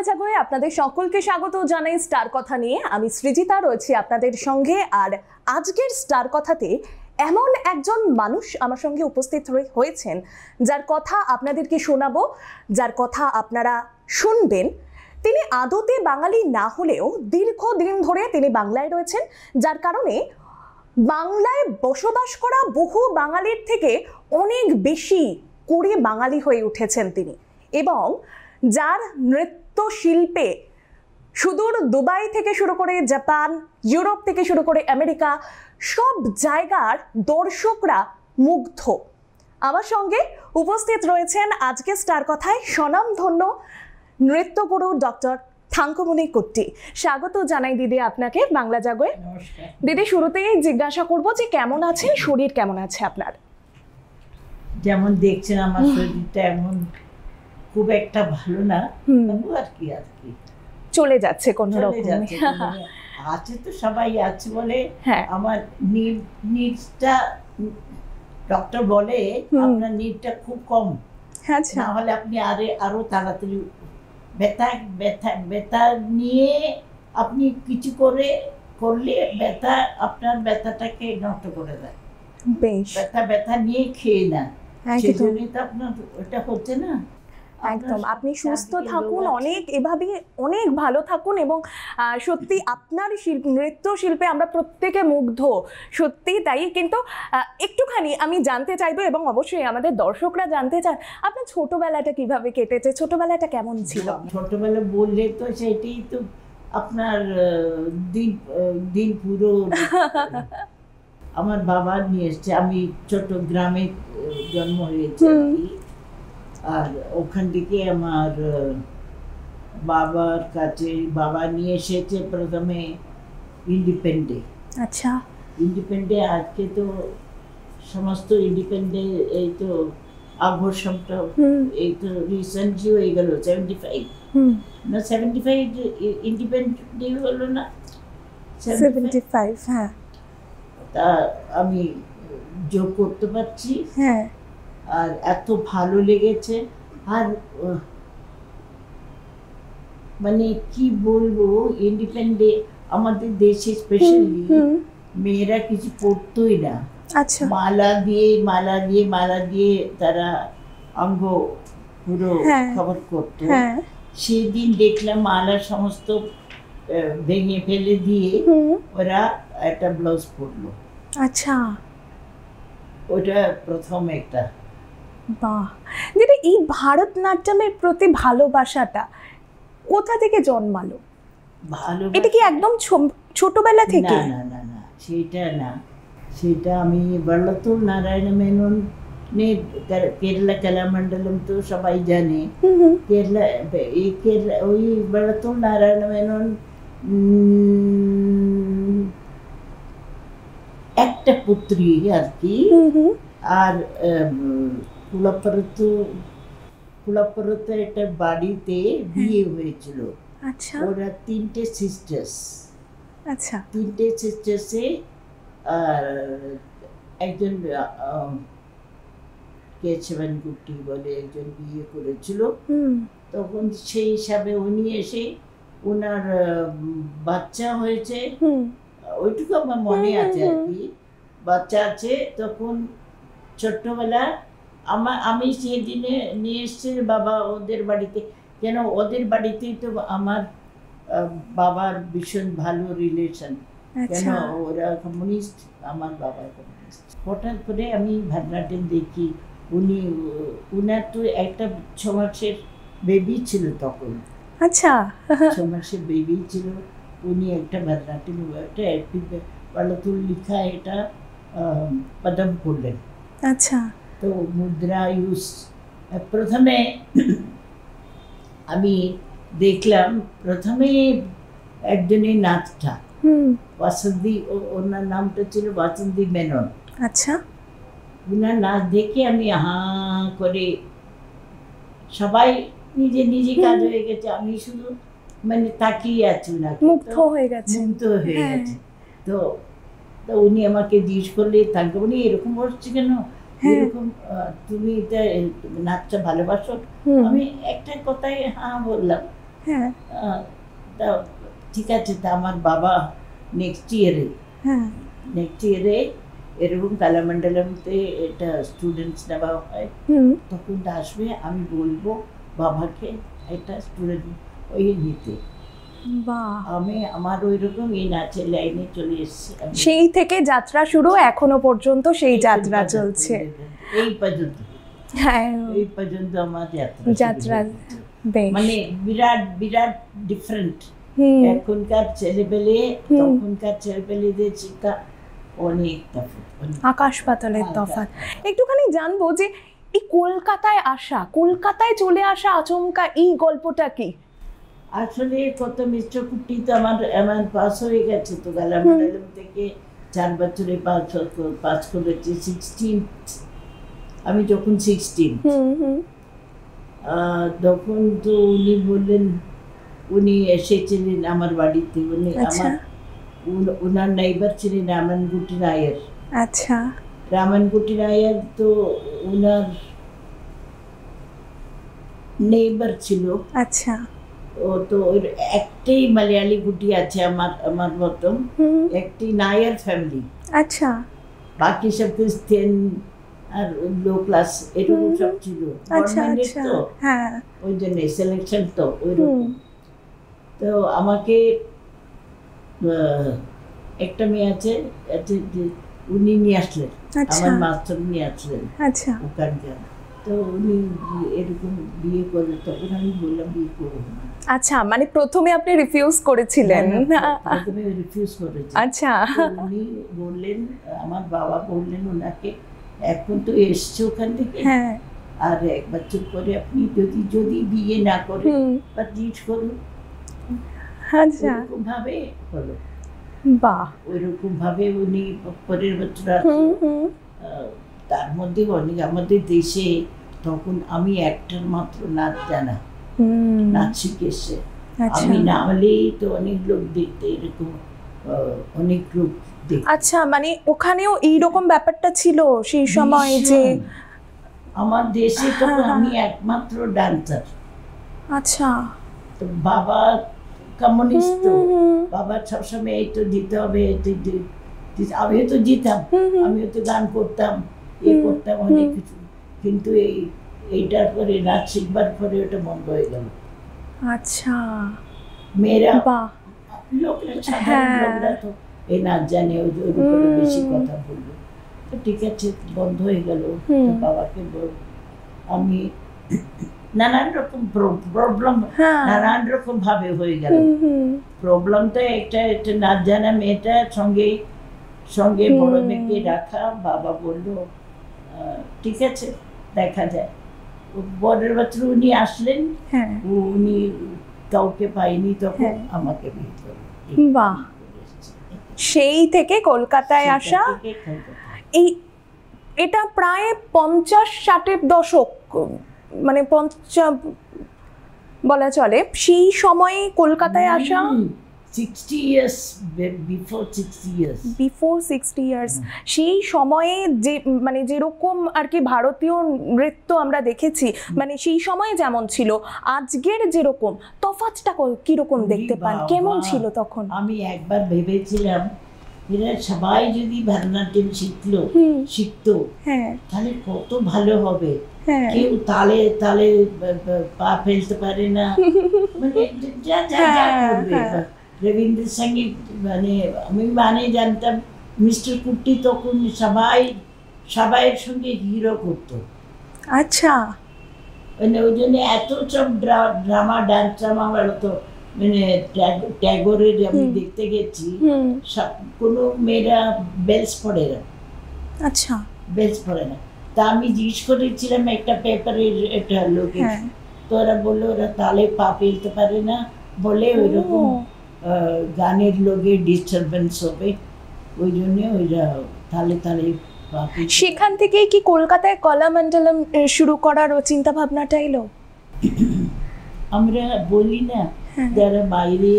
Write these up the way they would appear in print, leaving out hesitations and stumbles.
বাংলা জাগরে আপনাদের সকলকে স্বাগত জানাই স্টার কথা নিয়ে। আমি সৃজিতা রয়েছি আপনাদের সঙ্গে। আর আজকের স্টার কথাতে এমন একজন মানুষ আমার সঙ্গে উপস্থিত হয়েছেন যার কথা আপনাদেরকে শোনাবো, যার কথা আপনারা শুনবেন। তিনি আদতে বাঙালি না হলেও দীর্ঘদিন ধরে তিনি বাংলায় রয়েছেন, যার কারণে বাংলায় বসবাস করা বহু বাঙালির থেকে অনেক বেশি করে বাঙালি হয়ে উঠেছেন তিনি, এবং যার নৃত্য শিল্পে সুদূর দুবাই থেকে শুরু করে জাপান, ইউরোপ থেকে শুরু করে আমেরিকা, সব জায়গার দর্শকরা মুগ্ধ। আমার সঙ্গে উপস্থিত রয়েছেন আজকে স্টার কথায় স্বনামধন্য নৃত্যগুরু ডক্টর থাঙ্কুমণি কুট্টি। স্বাগত জানাই দিদি আপনাকে বাংলা জাগরে। দিদি, শুরুতেই জিজ্ঞাসা করব যে কেমন আছেন, শরীর কেমন আছে আপনার? যেমন দেখছেন আমার শরীরটা এমন খুব একটা ভালো না, আর কি চলে যাচ্ছে কোনো রকম। আছে তো সবাই আছে বলে আমার নিডটা ডক্টর বলে আপনার নিডটা খুব কম, না হলে আপনি আরো তাড়াতাড়ি ব্যথা নিয়ে আপনি কিছু করলে আপনার ব্যথাটাকে নষ্ট করে দেয়। ব্যথা নিয়ে খেয়ে না, সেজন্যই তো আপনার ওটা হচ্ছে না। একদম, আপনি সুস্থ থাকুন, এভাবে অনেক ভালো থাকুন। এবং সত্যি আপনার নৃত্য শিল্পে আমরা প্রত্যেকে মুগ্ধ, সত্যি তাই। কিন্তু একটুখানি আমি জানতে চাইবো, এবং অবশ্যই আমাদের দর্শকরা জানতে চান, আপনার ছোটবেলাটা কিভাবে কেটেছে, ছোটবেলাটা কেমন ছিল? ছোটবেলা বললে তো সেটাই তো আপনার দিন পুরো আমার বাবা নিয়ে এসছে। আমি ছোট গ্রামে জন্ম হয়েছে আর ওখান থেকে আমার বাবার কাছে বাবা নিয়ে এসেছে প্রথমে ইন্ডিপেন্ডে। আচ্ছা, ইন্ডিপেন্ডে আজকে তো সমস্ত ইন্ডিপেন্ডে এই তো আঘোষণটা এই তো রিসেন্টলি হয়ে গেল 75 না 75 ইন্ডিপেন্ডে হলো না 75। হ্যাঁ, তা আমি যোগ করতে পারছি। হ্যাঁ, আর এত ভালো লেগেছে। আর মানে কি বলবো, ইন্ডিপেন্ডে আমাদের দেশে স্পেশালি মেয়েরা কিছু পড়তোই না। আচ্ছা, মালা দিয়ে তারা অঙ্গ পুরো কভার করতো। সেদিন দেখলাম মালা সমস্ত ভেঙে ফেলে দিয়ে ওরা একটা ব্লাউজ পরলো। আচ্ছা, ওটা প্রথম একটা। বাহ দিদি, এই ভারতনাট্যমের প্রতি ভালোবাসাটা কোথা থেকে জন্মালো? এটা কি একদম ছোটবেলা থেকে? না না না, সেটা আমি বল্লতুর নারায়ণ মেনন কেরালা কলামণ্ডলম তো সবাই জানে। কেরালা ওই বল্লতুর নারায়ণ মেনন একটা পুত্রী আর কি। আর কুলাপরতে একটা বাড়িতে বিয়ে হয়েছিল। আচ্ছা, ওরা তিনটে সিস্টার্স। আচ্ছা, তিনটে সিস্টার্সে একজন কেশবন গুপ্তি বলে একজন বিয়ে করেছিল। তখন সেই হিসাবে উনি এসে ওনার বাচ্চা হয়েছে, ওইটুকু আমার মনে আছে আর কি, বাচ্চা আছে। তখন ছোট্টবেলা আমি সেদিনে নিয়ে এসছি বাবা ওদের বাড়িতে, যেন ওদের বাড়িতেই তো আমার বাবার ভীষণ ভালো রিলেশন, কেন ওরা কমিউনিস্ট, আমার বাবা কমিউনিস্ট। হঠাৎ করে আমি ভারতনাট্যম দেখি, উনার তো একটা 6 মাসের বেবি ছিল তখন। আচ্ছা, 6 মাসের বেবি ছিল। উনি একটা ভারতনাট্যম একটা বল্লতুর লিখা এটা পদম করলেন। আচ্ছা, তো মুদ্রা ইউজ প্রথমে আমি দেখলাম, প্রথমে একজনের নাচটা বাসন্তী, ওনার নামটা ছিল বাসন্তী মেনন। আচ্ছা, ওনার নাচ দেখে আমি হাঁ করে, সবাই নিজে কাজ হয়ে গেছে, আমি শুধু মানে তাকিয়ে আছি, মুগ্ধ হয়ে গেছে। তো উনি আমাকে জিজ্ঞেস করলে, থাঙ্কুমণি এরকম বসছে কেন, এরকম তুমি নাচটা ভালোবাসো? আমি একটা কথাই হ্যাঁ বললাম। হ্যাঁ তা ঠিক আছে, তা আমার বাবা নেক্সট ইয়ারে এরকম কালামণ্ডলমতে এটা স্টুডেন্টস নেওয়া হয়, তখন আসবে, আমি বলবো বাবাকে এটা স্টুডেন্ট ওই নিতে। আমি আমার ওই রকম এই নাচের লাইনে চলে এসেছি। সেই থেকে যাত্রা শুরু, এখনো পর্যন্ত সেই যাত্রা চলছে এই পর্যন্ত। হ্যাঁ, এই পর্যন্ত আমার যাত্রা মানে বিরাট বিরাট ডিফারেন্ট। এখনকার ছেলেপেলে তখনকার ছেলেপেলেদের শিক্ষা অনেক তফাৎ, আকাশ পাতালের তফাৎ। একটুখানি জানবো যে এই কলকাতায় চলে আসা আচমকা এই গল্পটা কি? আসলে কত মিস্টার কুট্টি তো আমার পাস হয়ে গেছে, তো কালামণ্ডলম থেকে 4 বছরে পাস করেছি। 16 আমি যখন 16 তখন তো উনি বললেন, উনি এসেছিলেন আমার বাড়িতে। উনি ওনার নেইবার ছিলেন রামনগুটি নায়ার। আচ্ছা, রামনগুটি নায়ার তো ওনার নেইবার ছিল। আচ্ছা, ও তো ওর একটাই মালয়ালি গুটি আছে আমার মতো, একটি নায়ার ফ্যামিলি। আচ্ছা, বাকি সব ক্রিশ্চিয়ান আর লো ক্লাস এরকম সব ছিল। তো হ্যাঁ, ওই জন্য সিলেকশন তো ওইরকম। তো আমাকে একটা মেয়ে আছে, উনি নিয়ে আসলেন, আমার মাস্টার নিয়ে আসলেন ওখানকার। তো উনি এরকম বিয়ে করে, তখন আমি বললাম বিয়ে করবো না। আচ্ছা, মানে প্রথমে আপনি রিফিউজ করেছিলেন? প্রথমে রিফিউজ করেছি। আচ্ছা, উনি বললেন, আমার বাবা বললেন ওনাকে, এখন তো এসছে ওখান থেকে, আর 1 বছর পরে আপনি যদি বিয়ে না করেন বা জিজ্ঞেস করুন। আচ্ছা, ওরকম ভাবে হলো। বাহ, ওইরকম ভাবে উনি পরের বছর তার মধ্যে অনেক আমাদের দেশে তখন আমি একটার মাত্র নাচ জানা, নাচ শিখেছে। আমি নামলেই তো অনেক লোক দেখতে, এরকম অনেক লোক দেখতে। আচ্ছা, মানে ওখানেও এইরকম ব্যাপারটা ছিল সেই সময় যে আমার দেশে তখন আমি একমাত্র ডান্সার। আচ্ছা, তো বাবা কমিউনিস্ট, তো বাবা সবসময় এই তো দিতে হবে, আমিও তো দিতাম, আমিও তো গান করতাম, করতাম অনেক কিছু, কিন্তু এইটার পরে নাচ শিখবার পরে ওটা বন্ধ হয়ে গেল। আচ্ছা, মেয়েরা লোকরা সাধারণ লোকরা তো এই নাচ জানে, ওই উপরে বেশি কথা বললো, তো ঠিক আছে বন্ধ হয়ে গেল। বাবাকে আমি নানান রকম প্রবলেম, নানান রকম ভাবে হয়ে গেল। প্রবলেম তো একটা নাচ জানা মেয়েটার সঙ্গে বড় মেয়েকে রাখা। বাবা বললো ঠিক আছে দেখা যায়। পরের বছর উনি আসলেন, উনি কাউকে পাইনি, তখন আমাকে বিয়ে করলেন। বাহ, সেই থেকে কলকাতায় আসা। এটা প্রায় 50-60-এর দশক, মানে 50 বলা চলে। সেই সময়ে কলকাতায় আসা 60 years, before 60 years। সেই সময়ে যে মানে যেরকম আর কি ভারতীয় নৃত্য আমরা দেখেছি, মানে সেই সময়ে যেমন ছিল, আজকের যেরকম তফাৎটা কিরকম দেখতে পান? কেমন ছিল তখন? আমি একবার ভেবেছিলাম এরা সবাই যদি ভরতনাট্যম শিখতো তাহলে কত ভালো হবে। কেউ তালে তালে পা ফেলতে পারে না, মানে যা করবে। রবীন্দ্র সঙ্গীত আমি জানতাম মিস্টার কুট্টি তখন সবাইয়ের সঙ্গে হিরো করতো। আচ্ছা, মানে ওই জন্য এত সব ড্রামা, ডান্স ড্রামা হতো। মানে ট্যাগরের আমি দেখতে গেছি, কোনো মেয়েরা বেলস পড়ে না। আচ্ছা, বেলস পড়ে না। তা আমি জিজ্ঞেস করেছিলাম একটা পেপারের একটা লোকে, তো ওরা বললো ওরা তালে পা ফেলতে পারে না বলে ওইরকম গানের লোকে ডিস্টারবেন্স হবে, ওই জন্য ওইরা তালে তালে পা ফেলতে। সেখান থেকেই কি কলকাতায় কলামণ্ডলম শুরু করার চিন্তা ভাবনাটা এলো? আমরা বলি না যারা বাইরে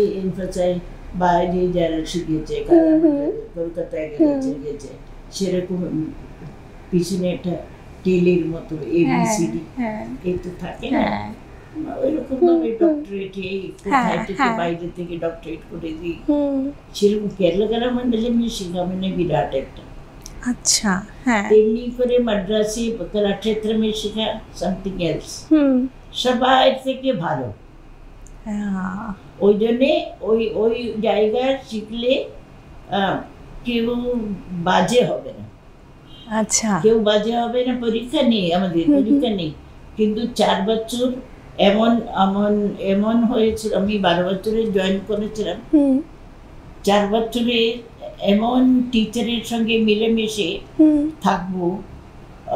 বাইরে যারা শিখেছে, কলকাতায় গেছে, সেরকম পিছনে একটা টেলের মতো ABCD এই তো থাকে না, ওইরকম ভাবে ডক্টরেট কোথায় থেকে বাইরে থেকে ডক্টরেট করে দিই সেরকম কেরালা মন্ডলে শেখা মানে বিরাট একটা। আচ্ছা হ্যাঁ তেমনি করে মাদ্রাসে কলাক্ষেত্র মে শেখা সামথিং এলস, সবাই থেকে ভালো। ওই জন্যে ওই ওই জায়গায় শিখলে কেউ বাজে হবে না। আচ্ছা কেউ বাজে হবে না। পরীক্ষা নেই আমাদের, পরীক্ষা নেই, কিন্তু 4 বছর এমন এমন এমন হয়েছিল। আমি 12 বছরে জয়েন করেছিলাম, 4 বছরে এমন টিচারের সঙ্গে মিলেমিশে থাকবো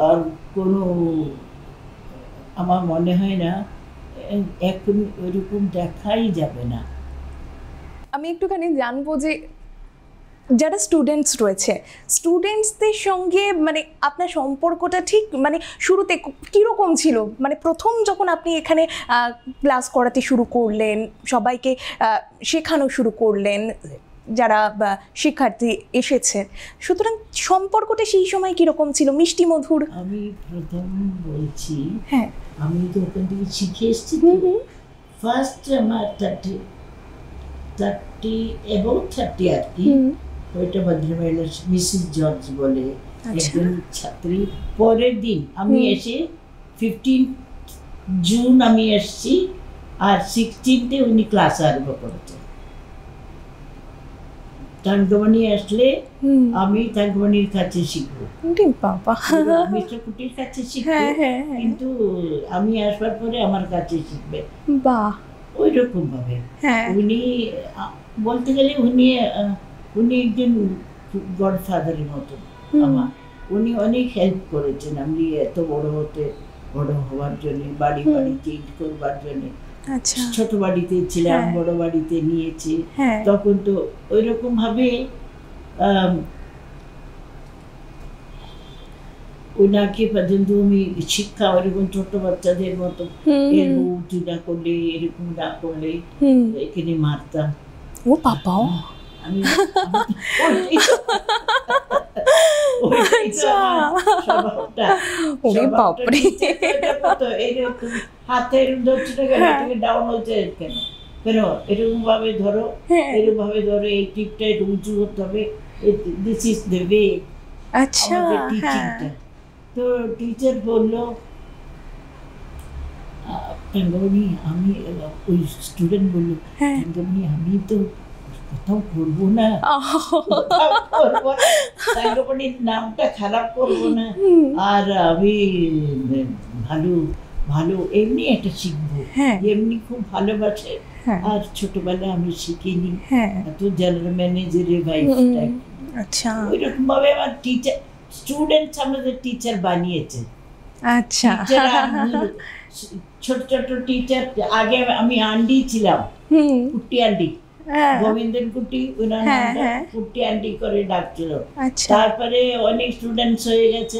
আর কোনো আমার মনে হয় না এখন ওইরকম দেখাই যাবে না। আমি একটুখানি জানবো যে যারা স্টুডেন্টস রয়েছে, স্টুডেন্টসদের সঙ্গে মানে আপনার সম্পর্কটা ঠিক মানে শুরুতে কীরকম ছিল? মানে প্রথম যখন আপনি এখানে ক্লাস করাতে শুরু করলেন, সবাইকে শেখানো শুরু করলেন যারা শিক্ষার্থী এসেছে, সুতরাং সম্পর্কটা সেই সময় কীরকম ছিল? মিষ্টি মধুর? আমি প্রথম বলছি, হ্যাঁ আমি তো ওখান থেকে শিখে এসেছি। ফার্স্ট আমার 30 অ্যাবাউট 30 আর কি, ওইটা ভদ্রমহিলা মিসেস জর্জ বলে একজন ছাত্রী। পরের দিন আমি এসে 15 জুন আমি এসেছি, আর 16তে উনি ক্লাস আরম্ভ করেছেন। তাঙ্গমণি আসলে আমি তাঙ্গমণির কাছে শিখবো, মিস্টার কুটির কাছে শিখবো, কিন্তু আমি আসবার পরে আমার কাছে শিখবে। বাহ, ওই রকম ভাবে উনি বলতে গেলে উনি একজন গডফাদারের মতো আমার। উনি অনেক হেল্প করেছেন আমি এত বড় হওয়ার জন্য, বাড়ি চেঞ্জ করবার জন্য। ছোট বাড়িতে ছিলাম, বড় বাড়িতে নিয়েছি, তখন তো ওই রকম ভাবে ওনাকে পর্যন্ত আমি শিক্ষা ওইরকম ছোট বাচ্চাদের মতো এরকম না করলে, এরকম না করলে এখানে মারতাম। ও বাবা, আমি হাতের ডাউন হচ্ছে কেন এরকম ভাবে ধরো, এরকম ভাবে ধরো, এই টিপটা একটু উঁচু করতে হবে, দিস ইজ দ্য ওয়ে। আচ্ছা, তো টিচার বললো তাঙ্গমণি, আমি ওই স্টুডেন্ট বললো তাঙ্গমণি আমি তো কোথাও করবো না, তাঙ্গমণির নামটা খারাপ করবো না, আর আমি ভালো ভালো এমনি একটা শিখবো, এমনি খুব ভালোবাসে। আর ছোটবেলায় আমি শিখিনি এত জেনারেল ম্যানেজারের ভাইফটা। আচ্ছা, ওইরকম ভাবে আমার টিচার স্টুডেন্টস আমাদের টিচার বানিয়েছে। আচ্ছা, ছোট ছোট টিচার। আগে আমি আন্ডি ছিলাম, কুট্টি আন্ডি, গোবিন্দন কুট্টি, ওনার নামটা কুট্টি আন্ডি করে ডাকছিল। তারপরে অনেক স্টুডেন্টস হয়ে গেছে,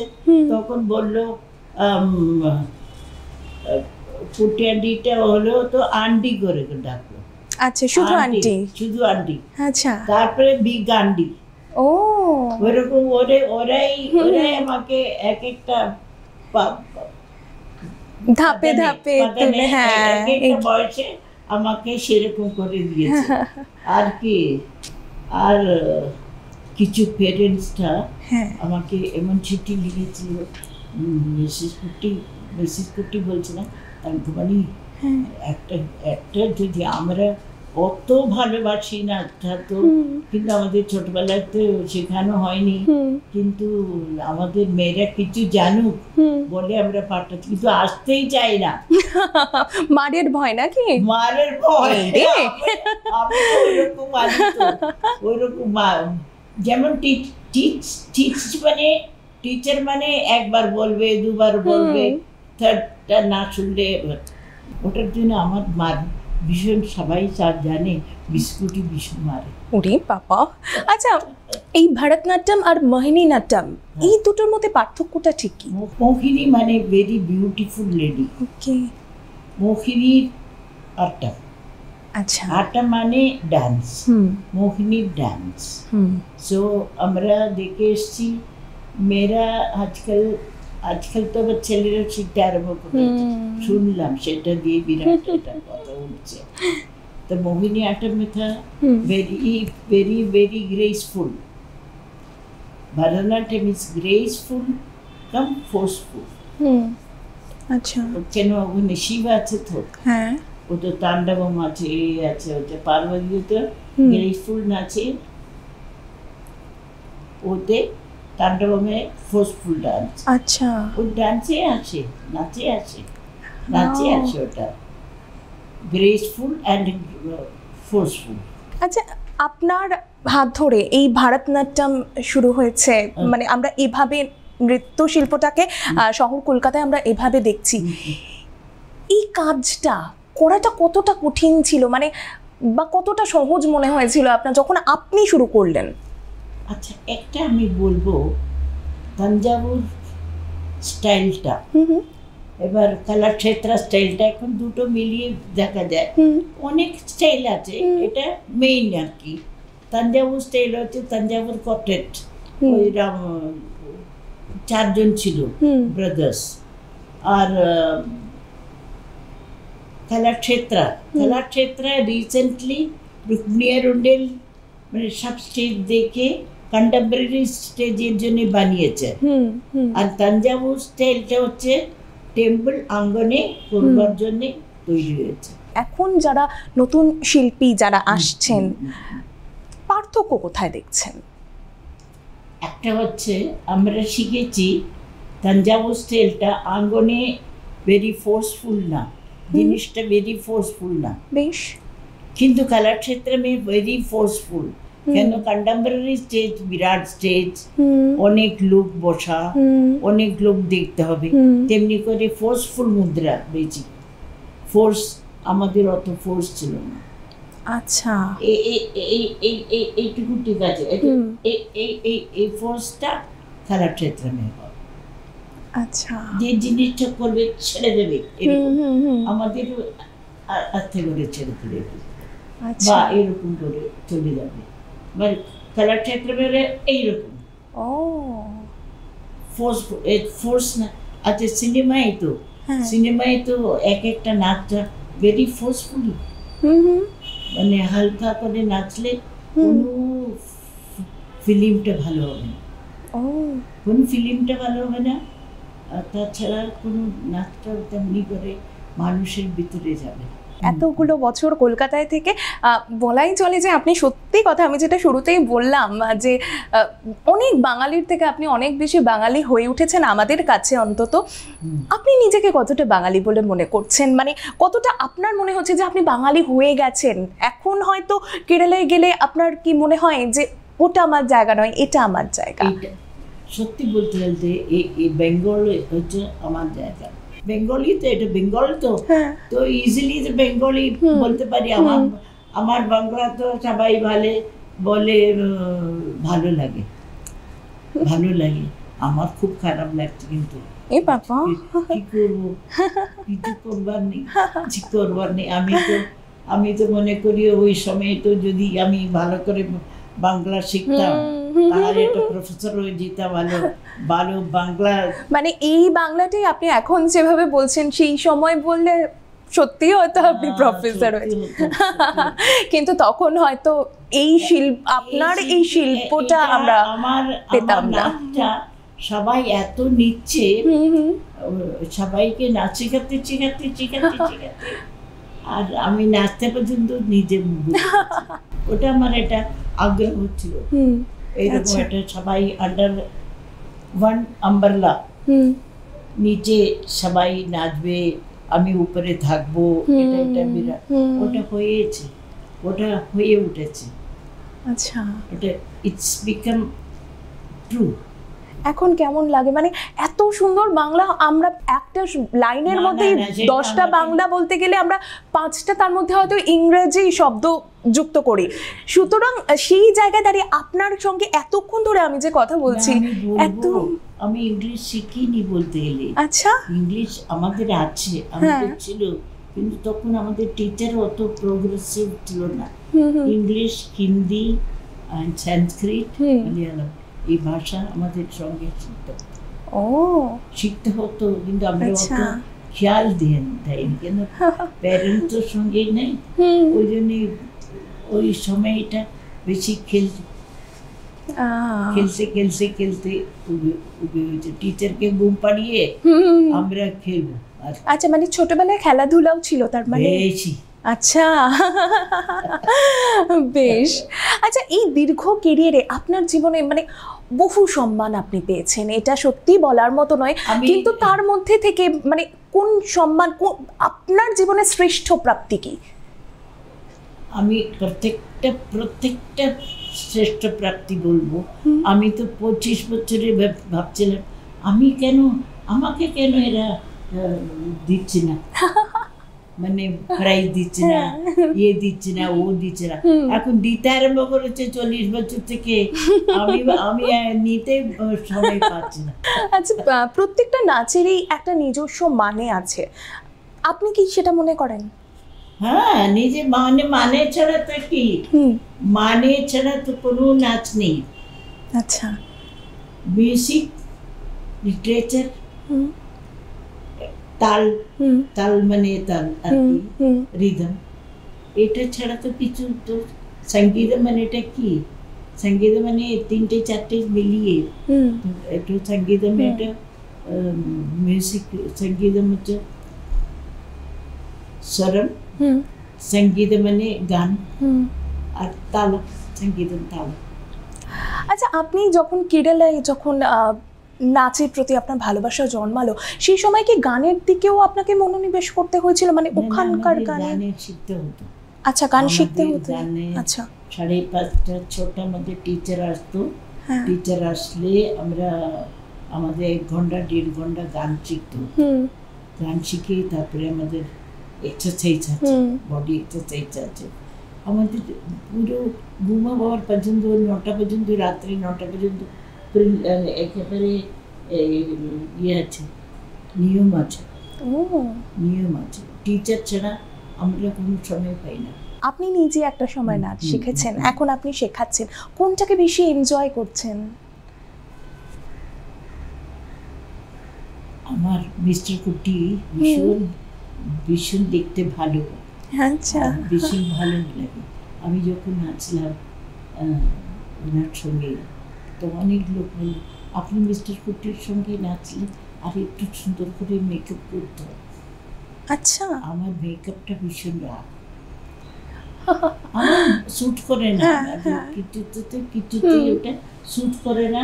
তখন বললো কুট্টি আন্ডিটা হলো তো আন্ডি করে ডাকলো। আচ্ছা, শুধু আন্টি, শুধু আন্টি। আচ্ছা, তারপরে বিগ আন্ডি। ও ওইরকম ওরাই আমাকে এক একটা ধাপে ধাপে বয়সে আমাকে সেরকম করে দিয়েছে। আর কি, আর কিছু পেরেন্টসটা আমাকে এমন চিঠি লিখেছিল, মিসেস কুট্টি বলছিলাম তাঙ্গমণি, একটা যদি আমরা অত ভালোবাসি না তো, কিন্তু আমাদের ছোটবেলায় তো শেখানো হয়নি, কিন্তু আমাদের মেয়েরা কিছু জানুক বলে আমরা পাঠাচ্ছি, কিন্তু আসতেই চাই না। মারের ভয় নাকি? মারের ভয়। ওইরকম যেমন টিচার মানে একবার বলবে, দুবার বলবে, থার্ডটা না শুনলে, ওটার জন্য আমার মার ভীষণ, সবাই জানে বিস্কুটি ভীষণ মারে। ওরে বাবা। আচ্ছা, এই ভরতনাট্যম আর মোহিনীনাট্যম, এই দুটোর মধ্যে পার্থক্যটা ঠিক কি? মোহিনী মানে ভেরি বিউটিফুল লেডি। ওকে। মোহিনীর আট্টা। আচ্ছা, আট্টা মানে ডান্স, মোহিনীর ডান্স। সো আমরা দেখে এসছি, মেয়েরা আজকাল আজকাল তো আবার ছেলেরা শিখতে আরম্ভ করেছে, শুনলাম সেটা দিয়ে বিরাট একটা কথা উঠছে। তো মোহিনী আট্টম था very very graceful. Bharatanatyam is graceful come forceful. আচ্ছা কেন ওখানে শিব আছে তো, হ্যাঁ ও তো তাণ্ডবম আছে, এই আছে, ওটা পার্বতী তো গ্রেসফুল নাচে, ওতে তাণ্ডবমে ফোর্সফুল ডান্স। আচ্ছা ও ডান্সে আসে, নাচে আসে, নাচে আসে, ওটা গ্রেসফুল অ্যান্ড ফোর্সফুল। আচ্ছা আপনার হাত ধরে এই ভারতনাট্যম শুরু হয়েছে, মানে আমরা এভাবে নৃত্য শিল্পটাকে শহর কলকাতায় আমরা এভাবে দেখছি। এই কাজটা করাটা কতটা কঠিন ছিল, মানে বা কতটা সহজ মনে হয়েছিল আপনার যখন আপনি শুরু করলেন? আচ্ছা একটা আমি বলবো, তাঞ্জাবুর স্টাইলটা এবার কলাক্ষেত্র স্টাইলটা এখন দুটো মিলিয়ে দেখা যায়, অনেক স্টাইল আছে, এটা মেইন আর কি। তাঞ্জাবুর স্টাইল হচ্ছে তাঞ্জাবুর কটেট, ওই চারজন ছিল ব্রাদার্স। আর কলাক্ষেত্র রিসেন্টলি রুক্মিণী রুন্ডেল মানে সব স্টেজ দেখে কন্টেম্পোরারি স্টেজের জন্য বানিয়েছে। আর তাঞ্জাবুর স্টাইলটা হচ্ছে টেম্পল আঙ্গনে করবার জন্য তৈরি হয়েছে। এখন যারা নতুন শিল্পী যারা আসছেন, পার্থক্য কোথায় দেখছেন? একটা হচ্ছে আমরা শিখেছি তাঞ্জাবুর স্টাইলটা আঙ্গনে ভেরি ফোর্সফুল না, জিনিসটা ভেরি ফোর্সফুল না বেশ, কিন্তু কলাক্ষেত্র মে ভেরি ফোর্সফুল। কেন কন্টেম্পোরারি স্টেজ বিরাট স্টেজ, অনেক লোক বসা, অনেক লোক দেখতে হবে, তেমনি করে ফোর্সফুল মুদ্রা বেশি। ফোর্স আমাদের অত ফোর্স ছিল না। আচ্ছা এইটুকু ঠিক আছে, এই ফোর্সটা কলাক্ষেত্র মে হবে। আচ্ছা যে জিনিসটা করবে ছেড়ে দেবে, আমাদের আস্তে করে ছেড়ে দেবে বা এরকম করে চলে যাবে, মানে কলাক্ষেত্র মেলে এইরকম ফোর্স না। আচ্ছা সিনেমায় তো এক একটা নাচটা ভেরি ফোর্সফুলি, মানে হালকা করে নাচলে কোনো ফিল্মটা ভালো হবে না, কোনো ফিল্মটা ভালো হবে না। আর তাছাড়া কোনো নাচটা তেমনি করে মানুষের ভিতরে যাবে। এতগুলো বছর কলকাতায় থেকে বলাই চলে যে আপনি সত্যি কথা, আমি যেটা শুরুতেই বললাম যে অনেক বাঙালির থেকে আপনি অনেক বেশি বাঙালি হয়ে উঠেছেন আমাদের কাছে অন্তত। আপনি নিজেকে কতটা বাঙালি বলে মনে করছেন, মানে কতটা আপনার মনে হচ্ছে যে আপনি বাঙালি হয়ে গেছেন? এখন হয়তো কেরালায় গেলে আপনার কি মনে হয় যে ওটা আমার জায়গা নয়, এটা আমার জায়গা? সত্যি বলতে বলতে এই বেঙ্গল হচ্ছে আমার জায়গা। বেঙ্গলি তো, এটা বেঙ্গল তো, তো ইজিলি তো বেঙ্গলি বলতে পারি। আমার বাংলা তো সবাই বলে ভালো লাগে, ভালো লাগে। আমার খুব খারাপ লাগছে, কিন্তু কি করবো, কিছু করবার নেই। আমি তো মনে করি ওই সময় তো যদি আমি ভালো করে বাংলা শিখতাম তাহলে একটা প্রফেসর হয়ে যেতাম, ভালো বাংলা। মানে এই বাংলাটাই আপনি এখন যেভাবে বলছেন সেই সময় বললে সত্যি হয়তো আপনি প্রফেসর হয়েছেন, কিন্তু তখন হয়তো এই আপনার এই শিল্পটা আমরা পেতাম না। সবাই এত নিচ্ছে, সবাইকে নাচ শেখাতে আর আমি নাচতে পর্যন্ত নিজে ওটা আমার একটা আগ্রহ ছিল। এইরকম একটা সবাই আন্ডার ওয়ান আমব্রেলা, নিচে সবাই নাচবে, আমি উপরে থাকবো, এটা বিরাট। ওটা হয়ে উঠেছে। আচ্ছা, ওটা ইটস বিকাম ট্রু। এখন কেমন লাগে, মানে এত সুন্দর বাংলা, আমরা একটা লাইনের মধ্যে 10টা বাংলা বলতে গেলে আমরা 5টা তার মধ্যে হয়তো ইংরেজি শব্দ যুক্ত করি। সুতরাং সেই জায়গায় দাঁড়িয়ে আপনার সঙ্গে এতক্ষণ ধরে আমি যে কথা বলছি, আমি ইংলিশ শিখিনি বলতে গেলে। আচ্ছা, ইংলিশ আমাদের আছে, আমাদের ছিল, কিন্তু তখন আমাদের টিচার অত প্রোগ্রেসিভ ছিল না। ইংলিশ, হিন্দি, সংস্কৃত, মালয়ালম এই ভাষা আমাদের সঙ্গে শিখতে। ও শিখতে হতো, কিন্তু আমরা অত খেয়াল দেয়নি, কেন প্যারেন্টসের সঙ্গে নেই, ওই জন্যই ওই সময়টা বেশি খেলতে খেলতে টিচারকে ঘুম পাড়িয়ে আমরা খেলবো। আচ্ছা, মানে ছোটবেলায় খেলাধুলাও ছিল তার মানে? বেশি। আচ্ছা, বেশ। আচ্ছা, এই দীর্ঘ কেরিয়ারে আপনার জীবনে মানে বহু সম্মান আপনি পেয়েছেন, এটা সত্যি বলার মতো নয়, কিন্তু তার মধ্যে থেকে মানে কোন সম্মান, আপনার জীবনে শ্রেষ্ঠ প্রাপ্তি কি? আমি প্রত্যেকটা শ্রেষ্ঠ প্রাপ্তি বলবো। আমি তো 25 বছরে ভাবছিলাম আমাকে কেন এরা দিচ্ছে না, মানে প্রাইজ দিচ্ছে না, দিচ্ছে না, ও দিচ্ছে না। এখন দিতে আরম্ভ করেছে 40 বছর থেকে, আমি নিতে সময় পাচ্ছি না। আচ্ছা, প্রত্যেকটা নাচেরই একটা নিজস্ব মানে আছে, আপনি কি সেটা মনে করেন? হ্যাঁ, নিজে মানে ছাড়া তো কি, মানে ছাড়া তো কোনো নাচ নেই। আচ্ছা, মিউজিক, লিটারেচার, তাল মানে তাল আর কি, রিদম, এটা ছাড়া তো কিছু তো। সঙ্গীত মানে এটা কি, সঙ্গীত মানে 3-4 মিলিয়ে একটু সঙ্গীত, এটা মিউজিক, সঙ্গীত হচ্ছে স্বরম, সঙ্গীত মানে গান, আর তাল, সঙ্গীত তাল। আচ্ছা, আপনি যখন কেরালায় নাচের প্রতি আপনার ভালোবাসা জন্মালো, সেই সময় কি গানের দিকেও আপনাকে মনোনিবেশ করতে হয়েছিল, মানে ওখানকার গান শিখতে হতো? আচ্ছা, গান শিখতে হতো। আচ্ছা, 5:30 6টার মধ্যে টিচার আসতো। টিচার আসলে আমরা আমাদের 1 ঘন্টা 1.5 ঘন্টা গান শিখতো। গান শিখে তারপরে আমাদের এক্সারসাইজ আছে, বডি এক্সারসাইজ আছে। আমাদের পুরো ঘুমাবার পর্যন্ত 9টা পর্যন্ত, রাত্রি 9টা পর্যন্ত একেবারে আছে, নিয়ম আছে। টিচার ছাড়া আমরা কোনো সময় পাই না। আপনি নিজে একটা সময় নাচ শিখেছেন, এখন আপনি শেখাচ্ছেন, কোনটাকে বেশি এনজয় করছেন? আমার মিস্টার কুটি ভীষণ দেখতে ভালো। আচ্ছা, ভীষণ ভালো লাগে। আমি যখন নাচলাম ওনার সঙ্গে, তো অনেক লোক বলল, আপনি মিস্টার কুটির সঙ্গে নাচলেন, আর একটু সুন্দর করে মেকআপ করতে হবে। আচ্ছা, আমার মেকআপটা ভীষণ রাগ, আমার স্যুট করে না, কিছুতে ওটা স্যুট করে না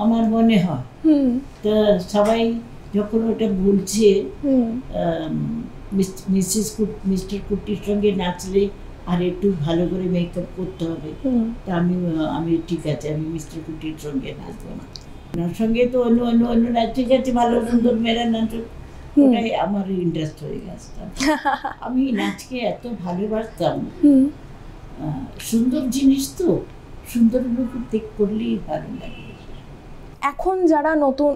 আমার মনে হয়। তা সবাই যখন ওটা বলছে মিস্টার কুটির সঙ্গে নাচলে আর একটু ভালো করে মেকআপ করতে হবে, তা আমি ঠিক আছে, আমি মিস্টার কুটির সঙ্গে নাচবো না। ওনার সঙ্গে তো অন্য নাচ, ঠিক আছে, ভালো সুন্দর মেয়েরা নাচ, ওটাই আমার ইন্টারেস্ট হয়ে গেছে। আমি নাচকে এত ভালোবাসতাম, সুন্দর জিনিস তো, সুন্দর লোক করলেই ভালো লাগে। এখন যারা নতুন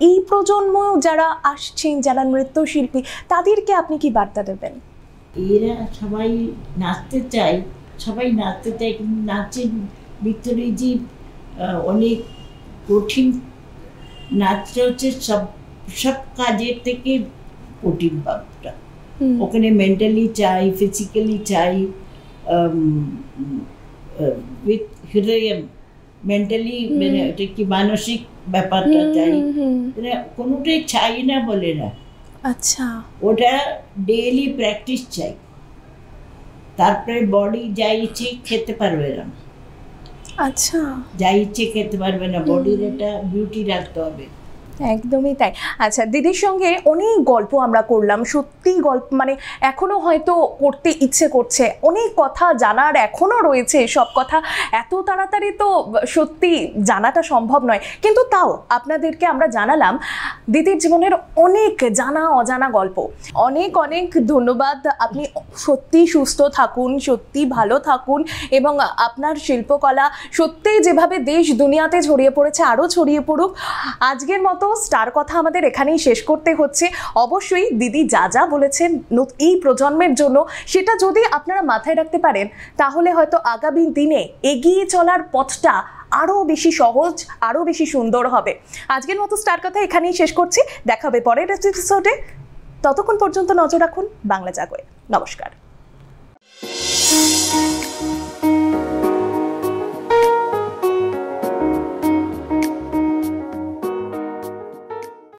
এই প্রজন্ম যারা আসছেন, যারা নৃত্যশিল্পী, তাদেরকে আপনি কি বার্তা দেবেন? এরা সবাই নাচতে চায়, কিন্তু নাচের ভিতরে যে অনেক কঠিন, নাচটা হচ্ছে সব কাজের থেকে কঠিন ভাবটা। ওখানে মেন্টালি চাই, ফিজিক্যালি চাই, উইথ হৃদয়, মেন্টালি মানে এটা কি মানসিক ব্যাপারটা চাই, কোনোটাই চাই না বলে না। আচ্ছা, ওটা ডেইলি প্র্যাকটিস চাই, তারপরে বডি যা ইচ্ছে খেতে পারবে না। আচ্ছা, যা ইচ্ছে খেতে পারবে না, বডির একটা বিউটি রাখতে হবে। একদমই তাই। আচ্ছা, দিদির সঙ্গে অনেক গল্প আমরা করলাম, সত্যি গল্প মানে এখনো হয়তো করতে ইচ্ছে করছে, অনেক কথা জানার এখনো রয়েছে, সব কথা এত তাড়াতাড়ি তো সত্যি জানাটা সম্ভব নয়, কিন্তু তাও আপনাদেরকে আমরা জানালাম দিদির জীবনের অনেক জানা অজানা গল্প। অনেক অনেক ধন্যবাদ। আপনি সত্যি সুস্থ থাকুন, সত্যি ভালো থাকুন, এবং আপনার শিল্পকলা সত্যিই যেভাবে দেশ দুনিয়াতে ছড়িয়ে পড়েছে আরও ছড়িয়ে পড়ুক। আজকের মতো স্টার কথা আমাদের এখানেই শেষ করতে হচ্ছে। অবশ্যই দিদি যা যা বলেছেন এই প্রজন্মের জন্য, সেটা যদি আপনারা মাথায় রাখতে পারেন, তাহলে হয়তো আগামী দিনে এগিয়ে চলার পথটা আরও বেশি সহজ, আরও বেশি সুন্দর হবে। আজকের মতো স্টার কথা এখানেই শেষ করছি, দেখা হবে পরের এপিসোডে। ততক্ষণ পর্যন্ত নজর রাখুন বাংলা জাগরে। নমস্কার।